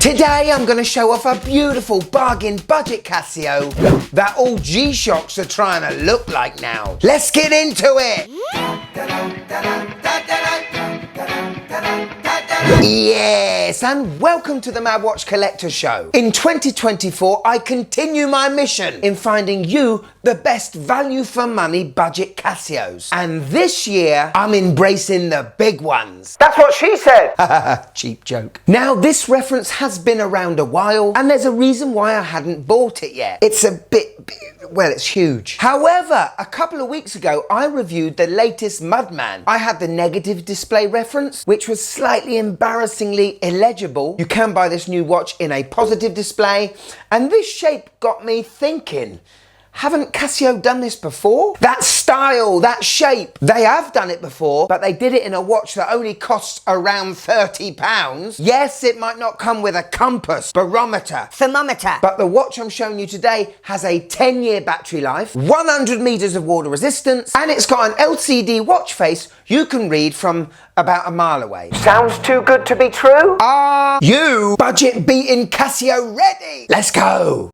Today I'm going to show off a beautiful bargain budget Casio that all G-Shocks are trying to look like now. Let's get into it! Yes, and welcome to the Mad Watch Collector Show. In 2024, I continue my mission in finding you the best value for money budget Casios. And this year, I'm embracing the big ones. That's what she said. Cheap joke. Now, this reference has been around a while, and there's a reason why I hadn't bought it yet. It's a bit, well, it's huge. However, a couple of weeks ago, I reviewed the latest Mudman. I had the negative display reference, which was slightly embarrassingly illegible. You can buy this new watch in a positive display, and this shape got me thinking, haven't Casio done this before? That style, that shape, they have done it before, but they did it in a watch that only costs around £30. Yes, it might not come with a compass, barometer, thermometer, but the watch I'm showing you today has a 10-year battery life, 100 meters of water resistance, and it's got an LCD watch face you can read from about a mile away. Sounds too good to be true? Are you budget beating Casio ready? Let's go!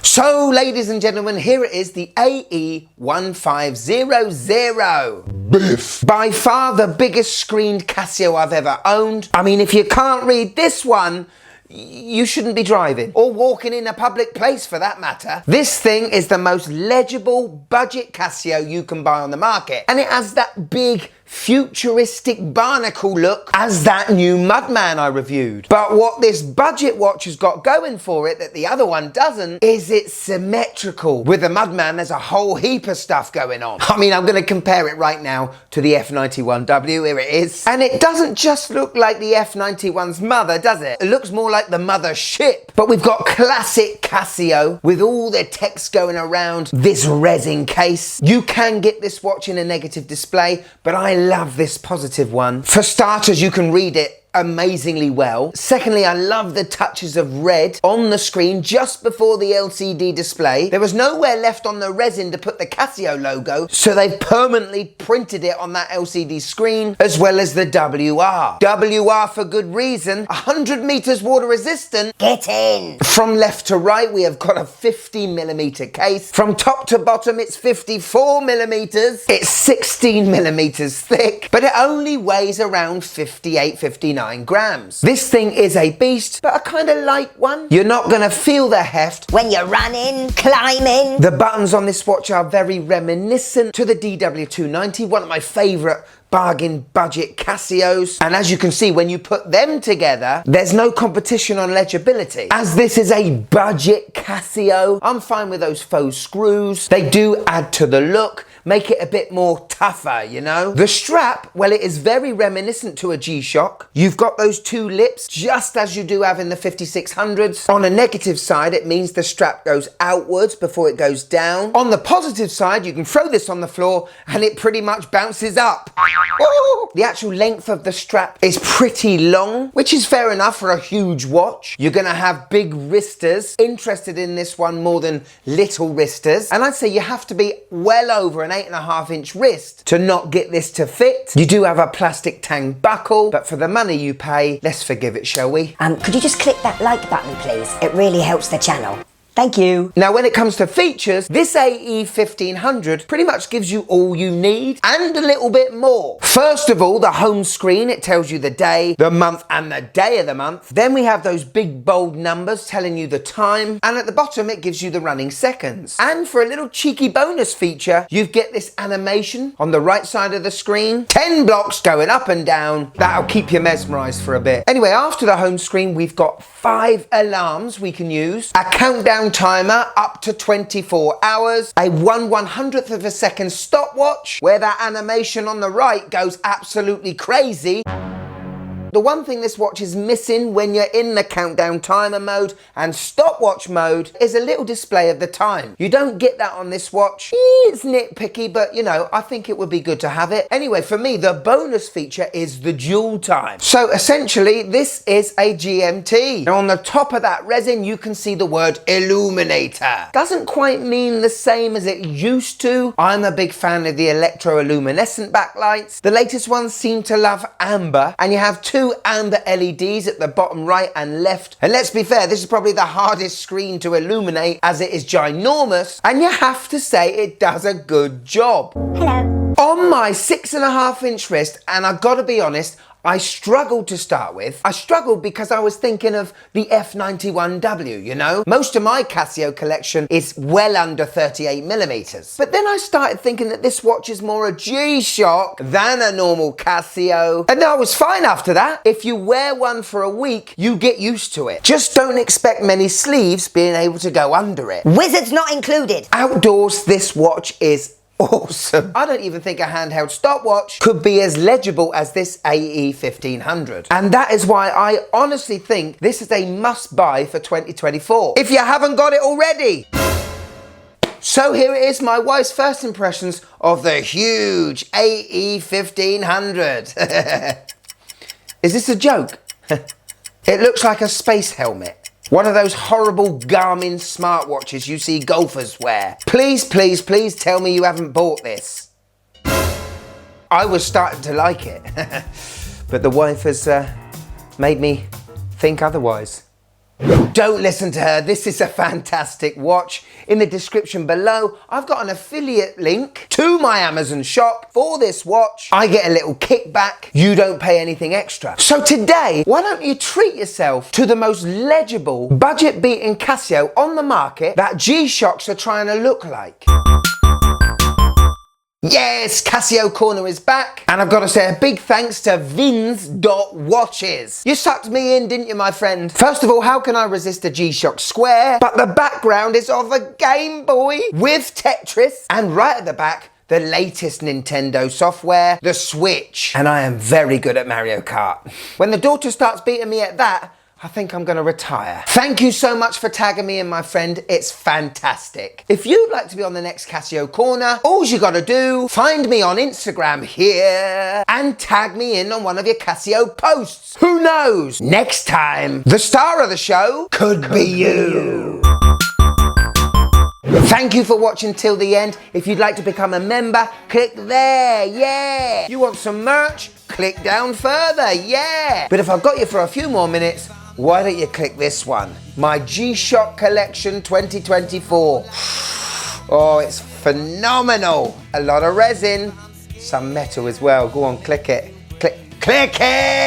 So, ladies and gentlemen, here it is, the AE1500. Biff. By far the biggest screened Casio I've ever owned. I mean, if you can't read this one, you shouldn't be driving or walking in a public place for that matter. This thing is the most legible budget Casio you can buy on the market, and it has that big futuristic barnacle look as that new Mudman I reviewed. But what this budget watch has got going for it that the other one doesn't is it's symmetrical. With the Mudman, there's a whole heap of stuff going on. I mean, I'm going to compare it right now to the F91W. Here it is. And it doesn't just look like the F91's mother, does it? It looks more like the mother ship. But we've got classic Casio with all the text going around this resin case. You can get this watch in a negative display, but I love this positive one. For starters, you can read it amazingly well. Secondly, I love the touches of red on the screen just before the LCD display. There was nowhere left on the resin to put the Casio logo, so they've permanently printed it on that LCD screen, as well as the WR. WR for good reason. 100 meters water resistant. Get in! From left to right, we have got a 50mm case. From top to bottom, it's 54mm. It's 16mm thick, but it only weighs around 59 grams. This thing is a beast, but a kind of light one. You're not going to feel the heft when you're running, climbing. The buttons on this watch are very reminiscent to the DW290, one of my favourite bargain budget Casios, and as you can see, when you put them together, there's no competition on legibility. As this is a budget Casio, I'm fine with those faux screws. They do add to the look, make it a bit more tougher, you know? The strap, well, it is very reminiscent to a G-Shock. You've got those two lips, just as you do have in the 5600s. On a negative side, it means the strap goes outwards before it goes down. On the positive side, you can throw this on the floor and it pretty much bounces up. Ooh. The actual length of the strap is pretty long, which is fair enough for a huge watch. You're gonna have big wristers. Interested in this one more than little wristers. And I'd say you have to be well over an 8.5-inch wrist to not get this to fit. You do have a plastic tang buckle, but for the money you pay, let's forgive it, shall we? Could you just click that like button, please? It really helps the channel. Thank you. Now, when it comes to features, this AE1500 pretty much gives you all you need and a little bit more. First of all, the home screen, it tells you the day, the month, and the day of the month. Then we have those big bold numbers telling you the time, and at the bottom it gives you the running seconds. And for a little cheeky bonus feature, you get this animation on the right side of the screen. 10 blocks going up and down. That'll keep you mesmerized for a bit. Anyway, after the home screen, we've got 5 alarms we can use, a countdown timer up to 24 hours, a 1/100th of a second stopwatch, where that animation on the right goes absolutely crazy. The one thing this watch is missing when you're in the countdown timer mode and stopwatch mode is a little display of the time. You don't get that on this watch. It's nitpicky, but you know, I think it would be good to have it. Anyway, for me, the bonus feature is the dual time. So essentially, this is a GMT. Now on the top of that resin, you can see the word illuminator. Doesn't quite mean the same as it used to. I'm a big fan of the electroluminescent backlights. The latest ones seem to love amber, and you have two view and the LEDs at the bottom right and left. And let's be fair, this is probably the hardest screen to illuminate as it is ginormous, and you have to say it does a good job. Hello. On my 6.5-inch wrist, and I've got to be honest, I struggled to start with. I struggled because I was thinking of the F91W, you know? Most of my Casio collection is well under 38mm. But then I started thinking that this watch is more a G-Shock than a normal Casio. And I was fine after that. If you wear one for a week, you get used to it. Just don't expect many sleeves being able to go under it. Wizards not included. Outdoors, this watch is awesome. I don't even think a handheld stopwatch could be as legible as this AE 1500. And that is why I honestly think this is a must-buy for 2024, if you haven't got it already. So here it is, my wife's first impressions of the huge AE 1500. Is this a joke? It looks like a space helmet. One of those horrible Garmin smartwatches you see golfers wear. Please, please, please tell me you haven't bought this. I was starting to like it, but the wife has made me think otherwise. Don't listen to her, this is a fantastic watch. In the description below, I've got an affiliate link to my Amazon shop for this watch. I get a little kickback, you don't pay anything extra. So today, why don't you treat yourself to the most legible, budget-beating Casio on the market that G-Shocks are trying to look like. Yes, Casio Corner is back, and I've got to say a big thanks to Vins.watches. You sucked me in, didn't you, my friend? First of all, how can I resist a G-Shock Square? But the background is of a Game Boy with Tetris, and right at the back, the latest Nintendo software, the Switch. And I am very good at Mario Kart. When the daughter starts beating me at that, I think I'm going to retire. Thank you so much for tagging me in, my friend. It's fantastic. If you'd like to be on the next Casio Corner, all you got to do, find me on Instagram here and tag me in on one of your Casio posts. Who knows? Next time, the star of the show could be you. Thank you for watching till the end. If you'd like to become a member, click there, yeah. You want some merch? Click down further, yeah. But if I've got you for a few more minutes, why don't you click this one? My G-Shock Collection 2024. Oh, it's phenomenal. A lot of resin, some metal as well. Go on, click it. Click it!